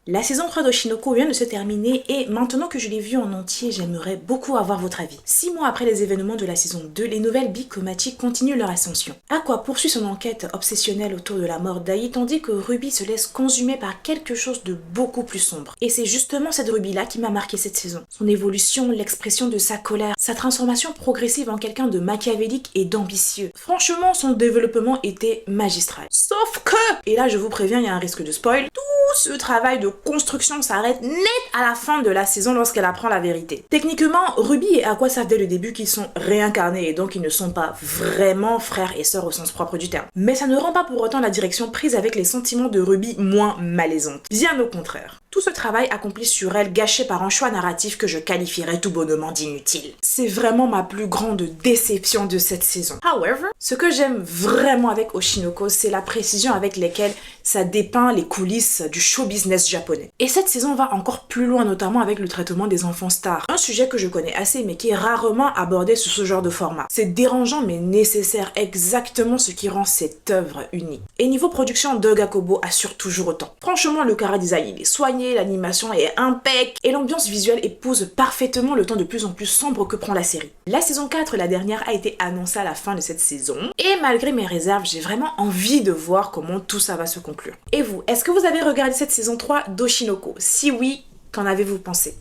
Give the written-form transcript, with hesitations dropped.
La saison 3 d'Oshinoko vient de se terminer et maintenant que je l'ai vue en entier, j'aimerais beaucoup avoir votre avis. 6 mois après les événements de la saison 2, les nouvelles Bikomachi continuent leur ascension. Aqua poursuit son enquête obsessionnelle autour de la mort d'Ai tandis que Ruby se laisse consumer par quelque chose de beaucoup plus sombre. Et c'est justement cette Ruby-là qui m'a marqué cette saison. Son évolution, l'expression de sa colère, sa transformation progressive en quelqu'un de machiavélique et d'ambitieux. Franchement, son développement était magistral. Sauf que, et là je vous préviens, il y a un risque de spoil, tout ce travail de construction s'arrête net à la fin de la saison lorsqu'elle apprend la vérité. Techniquement, Ruby et Aqua savent dès le début qu'ils sont réincarnés et donc ils ne sont pas vraiment frères et sœurs au sens propre du terme. Mais ça ne rend pas pour autant la direction prise avec les sentiments de Ruby moins malaisante. Bien au contraire. Tout ce travail accompli sur elle gâché par un choix narratif que je qualifierais tout bonnement d'inutile. C'est vraiment ma plus grande déception de cette saison. However, ce que j'aime vraiment avec Oshinoko, c'est la précision avec laquelle ça dépeint les coulisses du show business japonais. Et cette saison va encore plus loin, notamment avec le traitement des enfants stars. Un sujet que je connais assez mais qui est rarement abordé sous ce genre de format. C'est dérangeant mais nécessaire, exactement ce qui rend cette œuvre unique. Et niveau production, Doug Akobo assure toujours autant. Franchement, le chara design il est soigné, l'animation est impec et l'ambiance visuelle épouse parfaitement le ton de plus en plus sombre que prend la série. La saison 4, la dernière, a été annoncée à la fin de cette saison et malgré mes réserves, j'ai vraiment envie de voir comment tout ça va se conclure. Et vous, est-ce que vous avez regardé cette saison 3 d'Oshinoko? Si oui, qu'en avez-vous pensé?